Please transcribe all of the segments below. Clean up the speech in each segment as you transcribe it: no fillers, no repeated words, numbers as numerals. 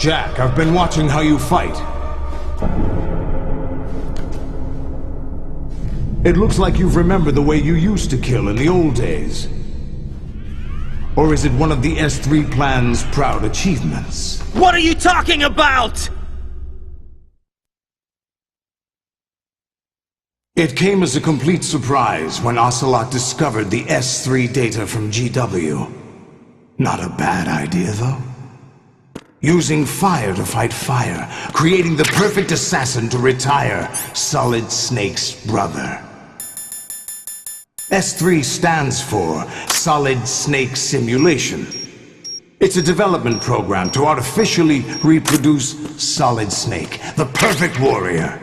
Jack, I've been watching how you fight. It looks like you've remembered the way you used to kill in the old days. Or is it one of the S3 plan's proud achievements? What are you talking about? It came as a complete surprise when Ocelot discovered the S3 data from GW. Not a bad idea, though. Using fire to fight fire, creating the perfect assassin to retire Solid Snake's brother. S3 stands for Solid Snake Simulation. It's a development program to artificially reproduce Solid Snake, the perfect warrior.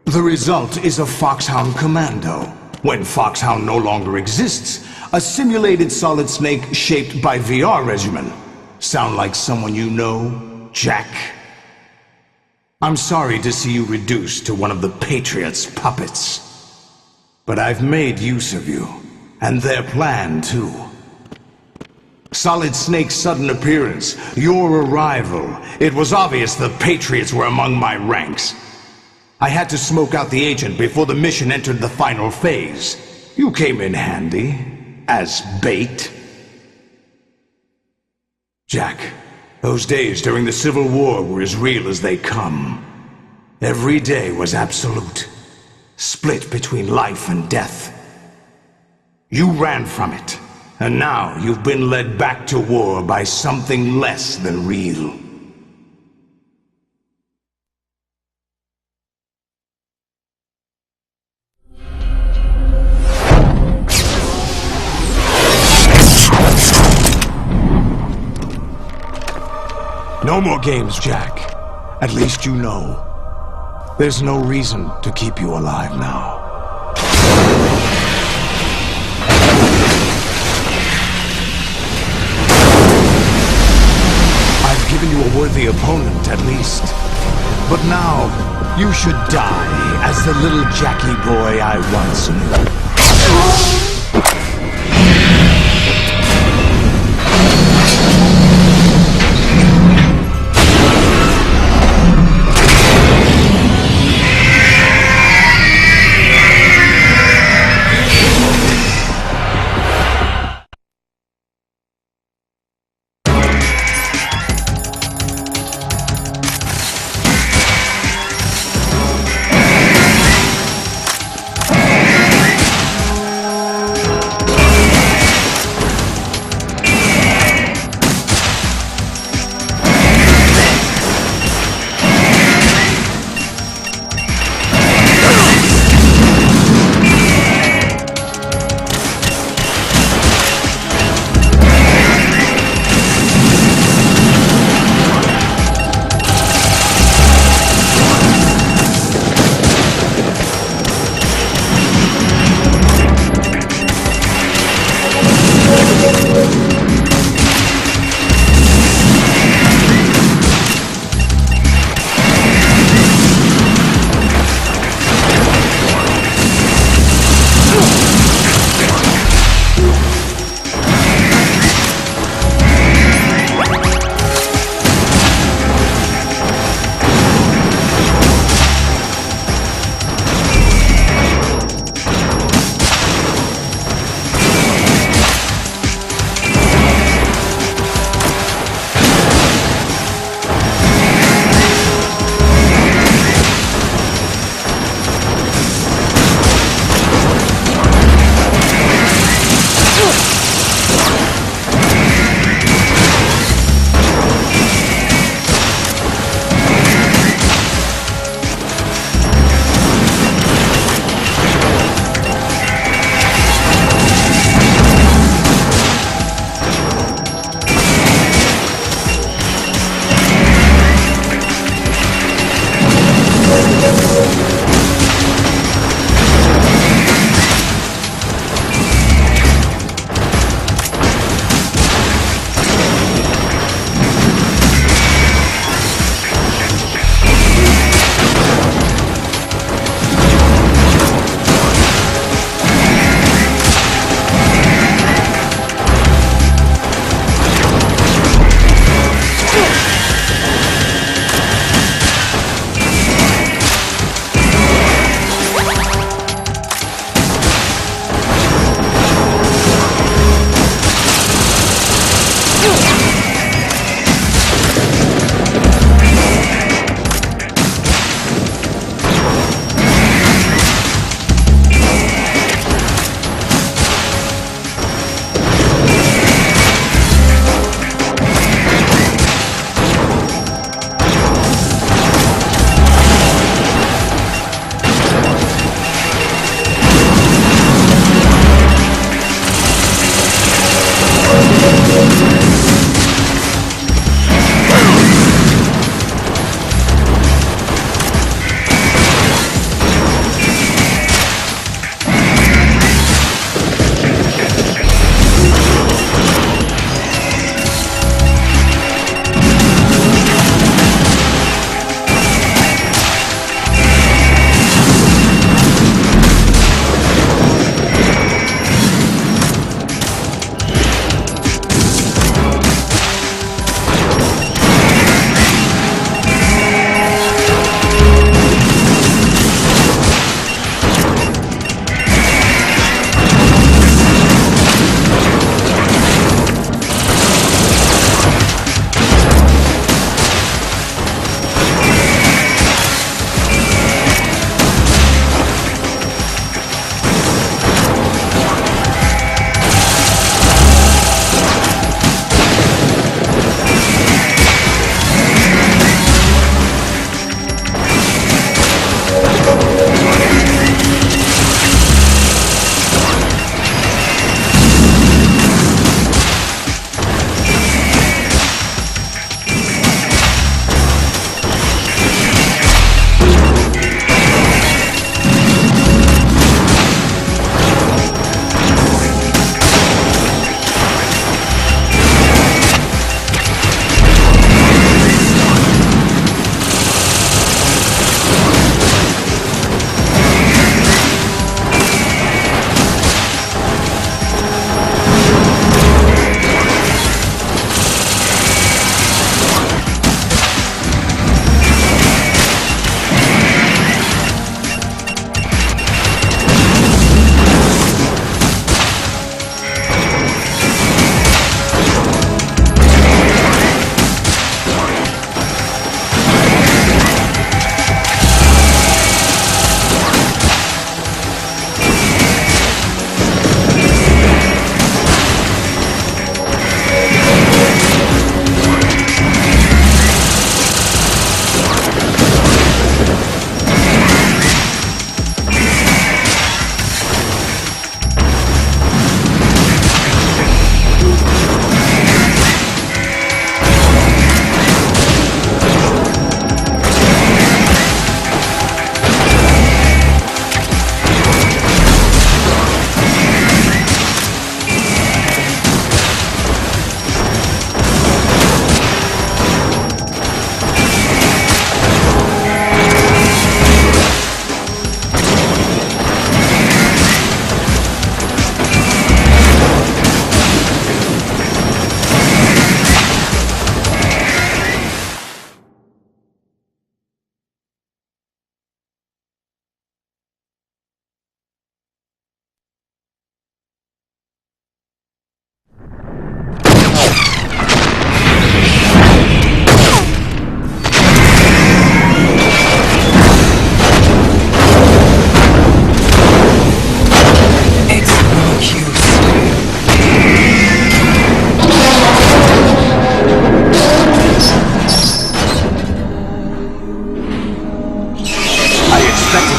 The result is a Foxhound Commando. When Foxhound no longer exists, a simulated Solid Snake shaped by VR regimen. Sound like someone you know, Jack? I'm sorry to see you reduced to one of the Patriots' puppets. But I've made use of you, and their plan too. Solid Snake's sudden appearance, your arrival, it was obvious the Patriots were among my ranks. I had to smoke out the agent before the mission entered the final phase. You came in handy, as bait. Jack, those days during the Civil War were as real as they come. Every day was absolute, split between life and death. You ran from it, and now you've been led back to war by something less than real. No more games, Jack. At least you know. There's no reason to keep you alive now. I've given you a worthy opponent, at least. But now, you should die as the little Jackie boy I once knew.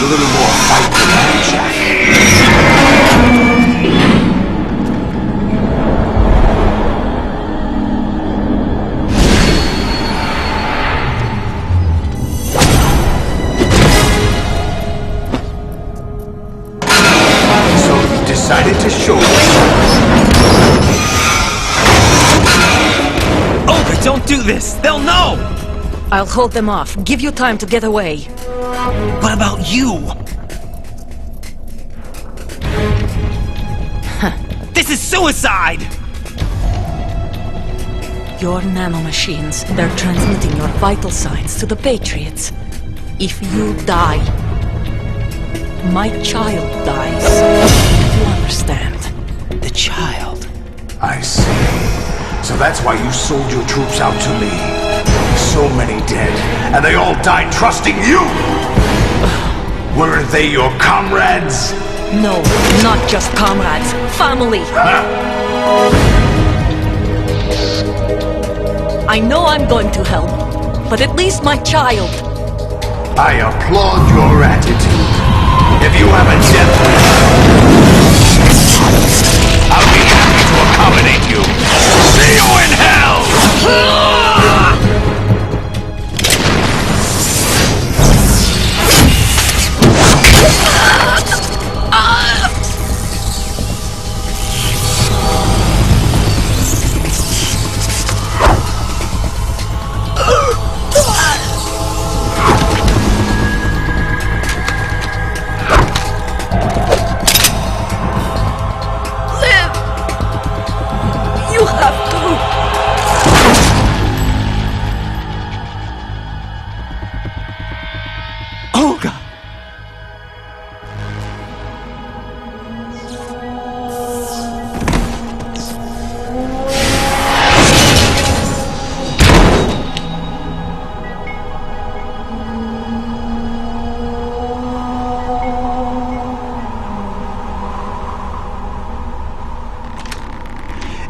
a little more fight than that, Jack. So you decided to show yourself. Olga, don't do this! They'll know! I'll hold them off. Give you time to get away. What about you? This is suicide! Your nanomachines, they're transmitting your vital signs to the Patriots. If you die, my child dies. You understand? The child. I see. So that's why you sold your troops out to me. So many dead, and they all died trusting you! Weren't they your comrades? No, not just comrades. Family! I know I'm going to help, but at least my child. I applaud your attitude. If you have a death wish, I'll be happy to accommodate you. See you in hell! Olga!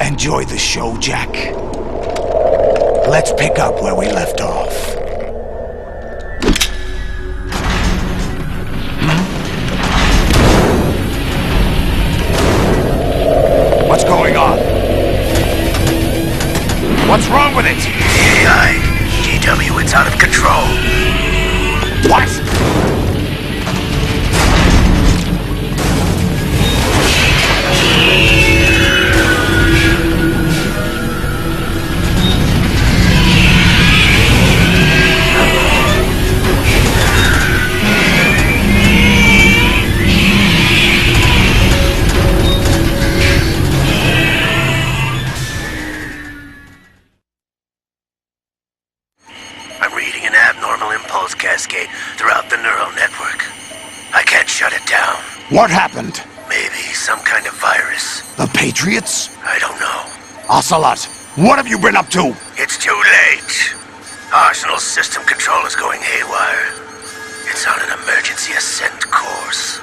Enjoy the show, Jack. Let's pick up where we left off. What's going on? What's wrong with it? AI, GW, it's out of control. What? I'm reading an abnormal impulse cascade throughout the neural network. I can't shut it down. What happened? Maybe some kind of virus. The Patriots? I don't know. Ocelot, what have you been up to? It's too late. Arsenal's system control is going haywire. It's on an emergency ascent course.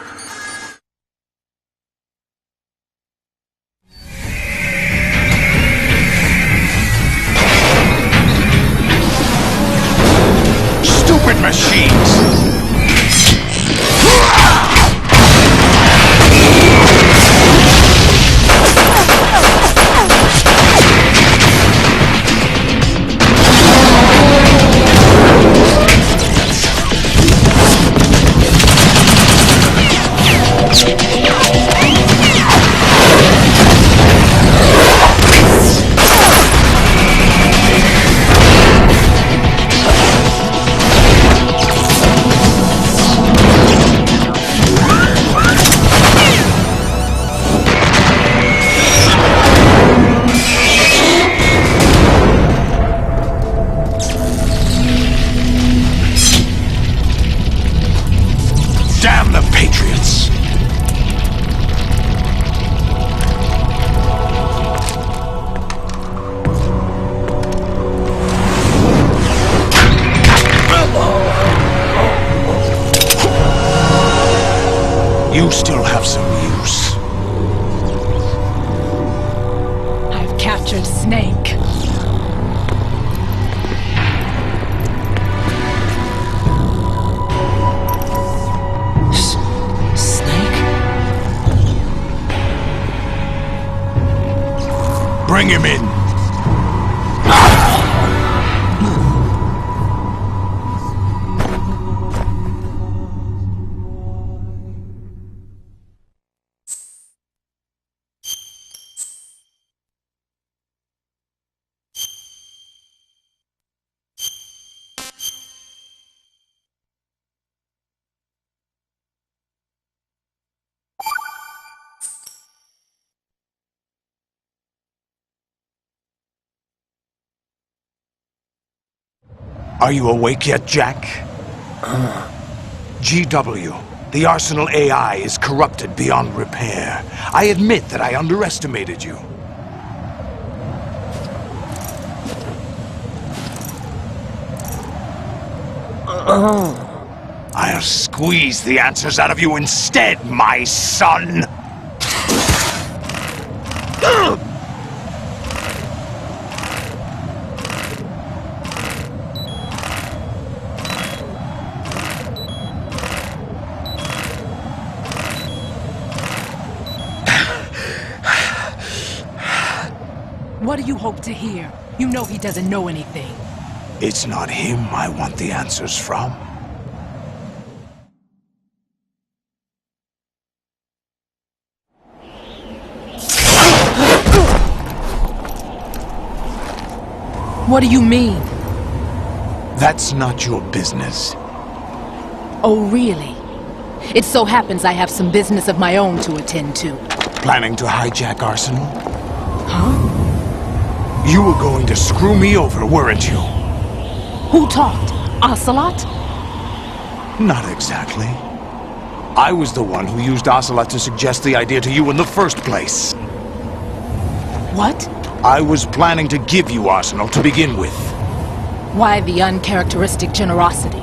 Stupid machines! Damn the Patriots! You still have some use. I've captured Snake. Bring him in. Are you awake yet, Jack? GW, the Arsenal AI is corrupted beyond repair. I admit that I underestimated you. I'll squeeze the answers out of you instead, my son! What do you hope to hear? You know he doesn't know anything. It's not him I want the answers from. What do you mean? That's not your business. Oh, really? It so happens I have some business of my own to attend to. Planning to hijack Arsenal? Huh? You were going to screw me over, weren't you? Who talked? Ocelot? Not exactly. I was the one who used Ocelot to suggest the idea to you in the first place. What? I was planning to give you Arsenal to begin with. Why the uncharacteristic generosity?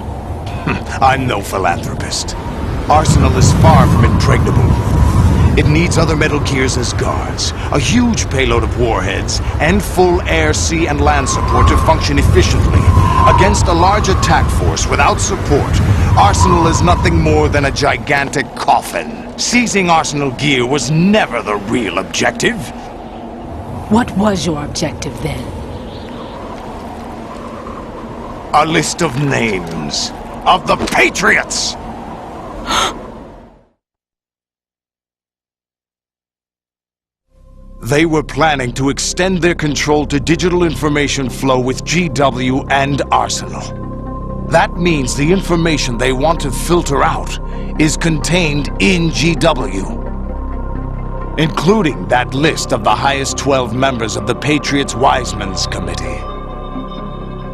I'm no philanthropist. Arsenal is far from impregnable. It needs other Metal Gears as guards, a huge payload of warheads, and full air, sea, and land support to function efficiently. Against a large attack force without support, Arsenal is nothing more than a gigantic coffin. Seizing Arsenal gear was never the real objective. What was your objective then? A list of names of the Patriots! They were planning to extend their control to digital information flow with GW and Arsenal. That means the information they want to filter out is contained in GW. Including that list of the highest 12 members of the Patriots Wiseman's Committee.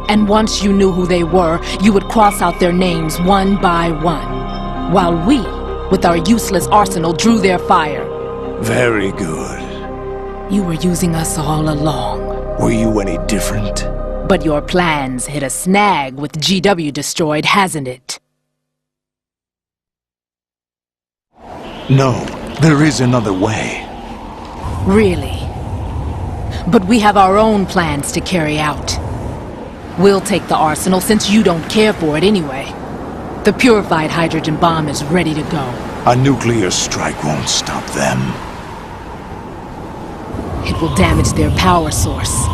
And once you knew who they were, you would cross out their names one by one. While we, with our useless arsenal, drew their fire. Very good. You were using us all along. Were you any different? But your plans hit a snag with GW destroyed, hasn't it? No, there is another way. Really? But we have our own plans to carry out. We'll take the arsenal since you don't care for it anyway. The purified hydrogen bomb is ready to go. A nuclear strike won't stop them. It will damage their power source.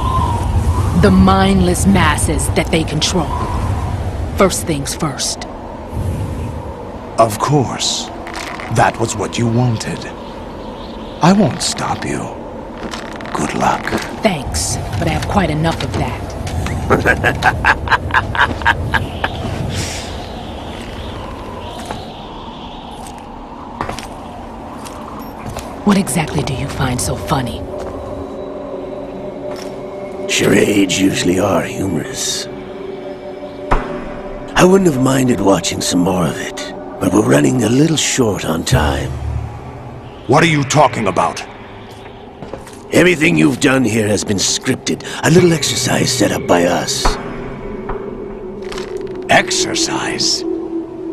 The mindless masses that they control. First things first. Of course. That was what you wanted. I won't stop you. Good luck. Thanks, but I have quite enough of that. What exactly do you find so funny? Charades usually are humorous. I wouldn't have minded watching some more of it, but we're running a little short on time. What are you talking about? Everything you've done here has been scripted, a little exercise set up by us. Exercise?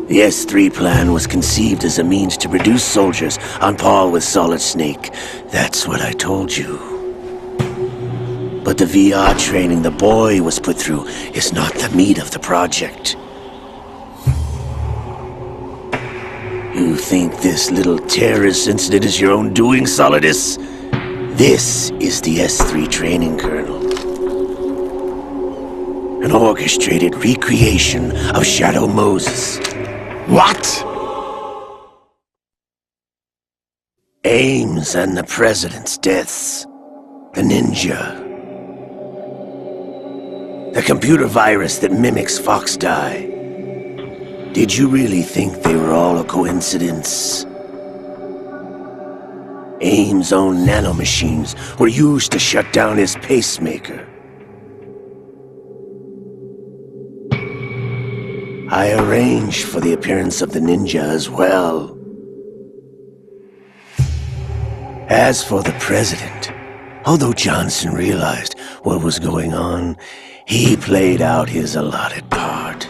The S3 plan was conceived as a means to produce soldiers on par with Solid Snake. That's what I told you. But the VR training the boy was put through is not the meat of the project. You think this little terrorist incident is your own doing, Solidus? This is the S3 training kernel. An orchestrated recreation of Shadow Moses. What? Ames and the President's deaths. The ninja. The computer virus that mimics Foxdie. Did you really think they were all a coincidence? Ames' own nanomachines were used to shut down his pacemaker. I arranged for the appearance of the ninja as well. As for the President, although Johnson realized what was going on, he played out his allotted part.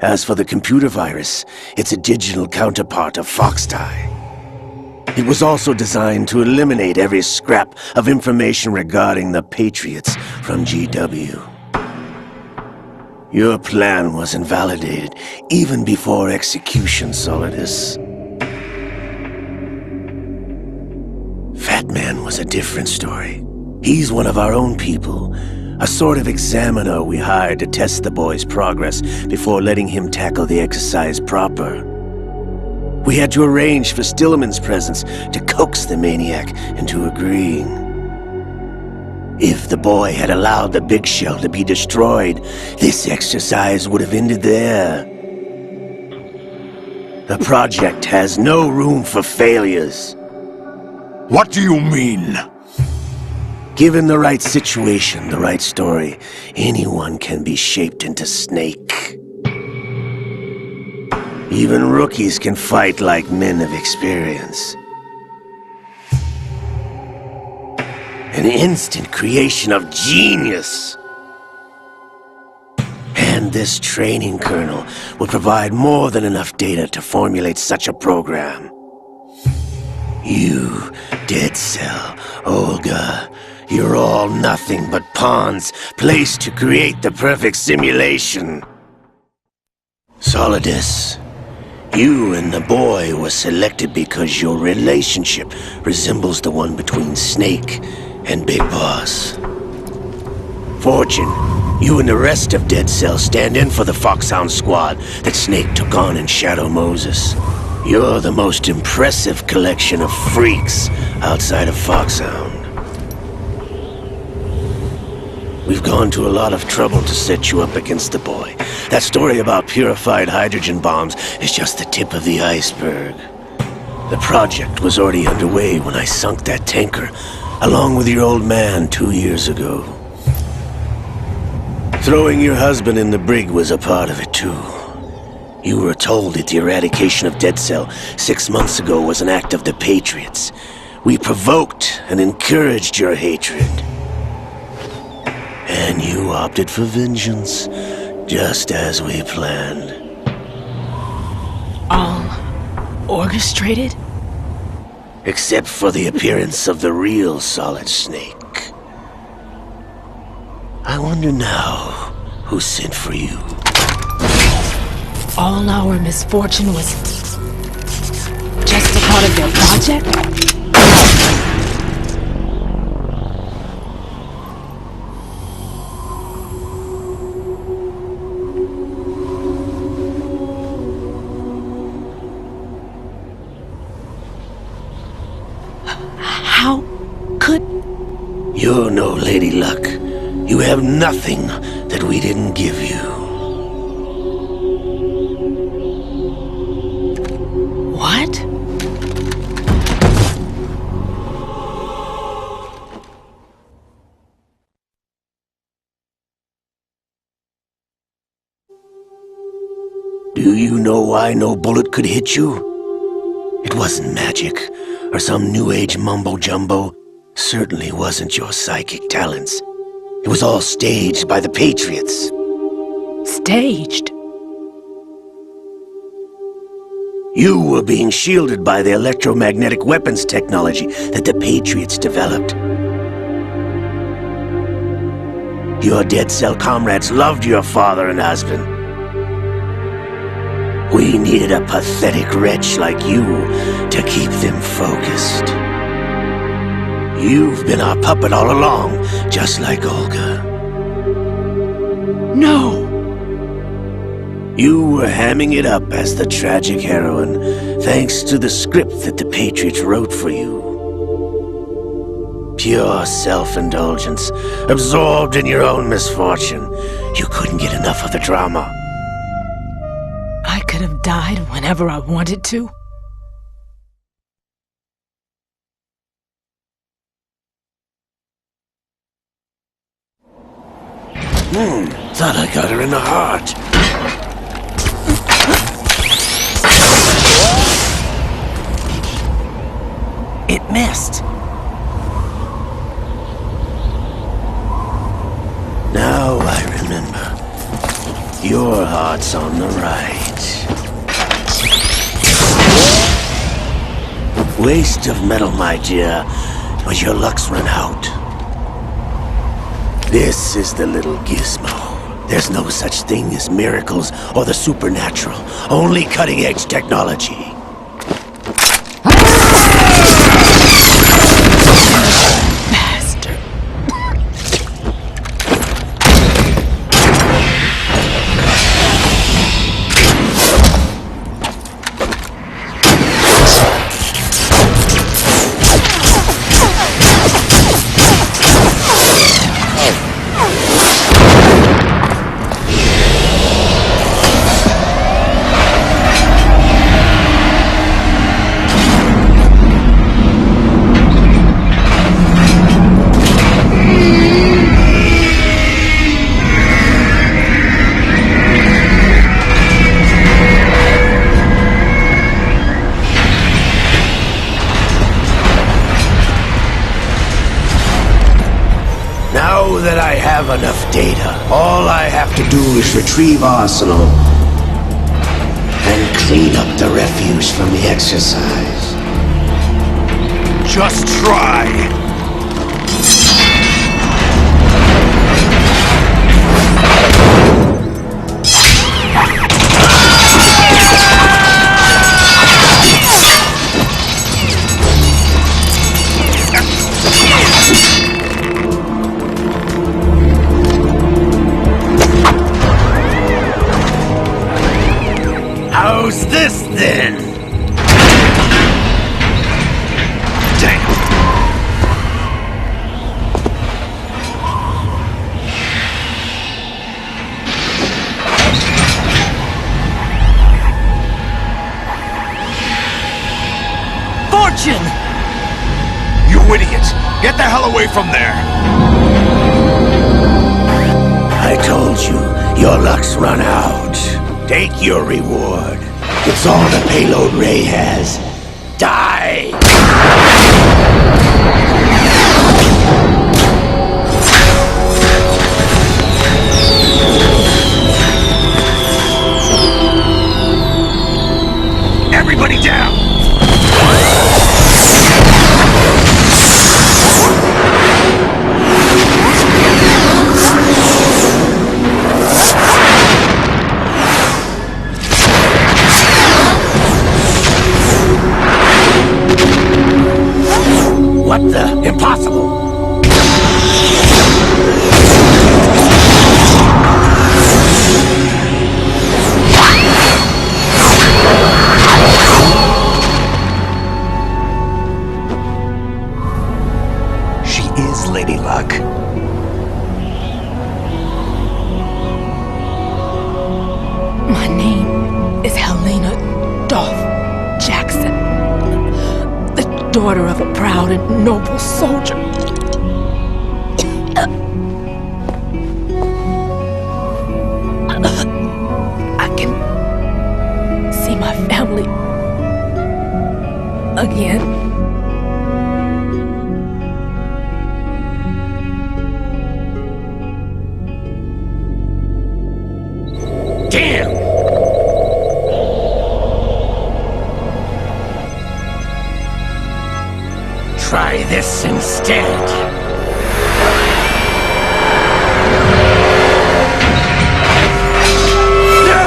As for the computer virus, it's a digital counterpart of Foxdie. It was also designed to eliminate every scrap of information regarding the Patriots from GW. Your plan was invalidated even before execution, Solidus. Fat Man was a different story. He's one of our own people, a sort of examiner we hired to test the boy's progress before letting him tackle the exercise proper. We had to arrange for Stillman's presence to coax the maniac into agreeing. If the boy had allowed the big shell to be destroyed, this exercise would have ended there. The project has no room for failures. What do you mean? Given the right situation, the right story, anyone can be shaped into Snake. Even rookies can fight like men of experience. An instant creation of genius. And this training kernel will provide more than enough data to formulate such a program. You, Dead Cell, Olga, you're all nothing but pawns placed to create the perfect simulation. Solidus, you and the boy were selected because your relationship resembles the one between Snake and Big Boss. Fortune, you and the rest of Dead Cell stand in for the Foxhound squad that Snake took on in Shadow Moses. You're the most impressive collection of freaks outside of Foxhound. We've gone to a lot of trouble to set you up against the boy. That story about purified hydrogen bombs is just the tip of the iceberg. The project was already underway when I sunk that tanker, along with your old man 2 years ago. Throwing your husband in the brig was a part of it too. You were told that the eradication of Dead Cell 6 months ago was an act of the Patriots. We provoked and encouraged your hatred. And you opted for vengeance, just as we planned. All orchestrated? Except for the appearance of the real Solid Snake. I wonder now who sent for you. All our misfortune was just a part of their project? How could... You're no Lady Luck. You have nothing that we didn't give you. What? Do you know why no bullet could hit you? It wasn't magic, or some new age mumbo-jumbo. Certainly wasn't your psychic talents. It was all staged by the Patriots. Staged? You were being shielded by the electromagnetic weapons technology that the Patriots developed. Your Dead Cell comrades loved your father and husband. We needed a pathetic wretch like you to keep them focused. You've been our puppet all along, just like Olga. No! You were hamming it up as the tragic heroine, thanks to the script that the Patriots wrote for you. Pure self-indulgence, absorbed in your own misfortune. You couldn't get enough of the drama. I could have died whenever I wanted to. Thought I got her in the heart. It missed. Now I remember. Your heart's on the right. Waste of metal, my dear, but your luck's run out. This is the little gizmo. There's no such thing as miracles or the supernatural. Only cutting-edge technology. Bastard. Now that I have enough data, all I have to do is retrieve Arsenal and clean up the refuse from the exercise. Just try. How's this then? Damn. Fortune! You idiot! Get the hell away from there! I told you, your luck's run out. Take your reward. It's all the payload Ray has. Die! Everybody down! What the? Impossible! She is Lady Luck. My name is Helena Dolph Jackson, the daughter of a proud and noble soldier. I can see my family again. Damn! Try this instead. No!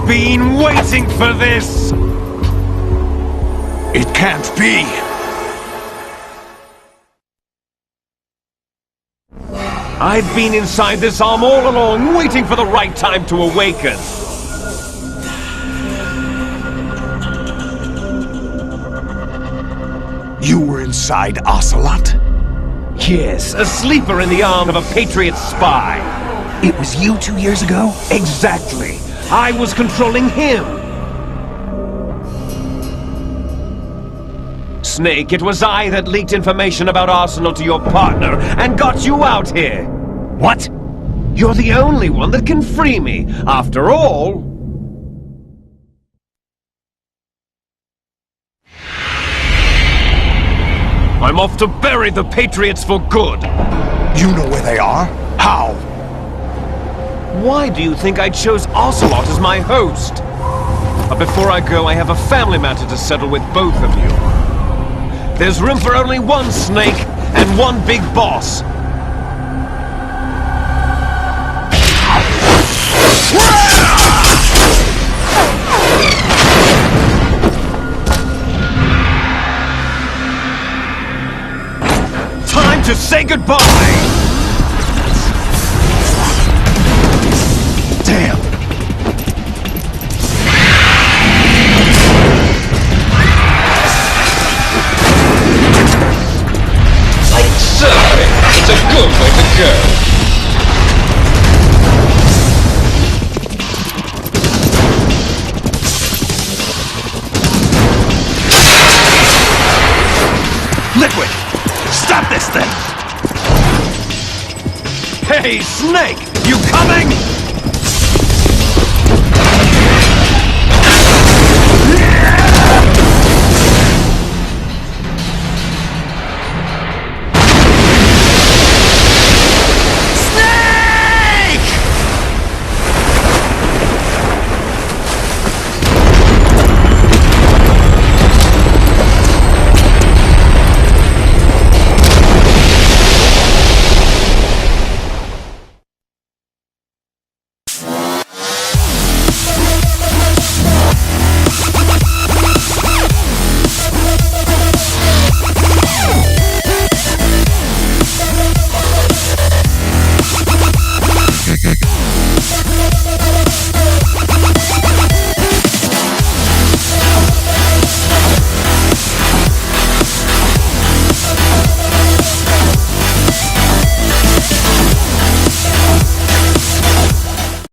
been waiting for this! It can't be. I've been inside this arm all along, waiting for the right time to awaken. You were inside Ocelot? Yes, a sleeper in the arm of a Patriot spy. It was you 2 years ago? Exactly. I was controlling him. Snake, it was I that leaked information about Arsenal to your partner and got you out here. What? You're the only one that can free me. After all... I'm off to bury the Patriots for good. You know where they are? How? Why do you think I chose Ocelot as my host? But before I go, I have a family matter to settle with both of you. There's room for only one Snake and one big boss. Time to say goodbye! Damn! Like surfing, it's a good way to go. Liquid! Stop this thing! Hey, Snake!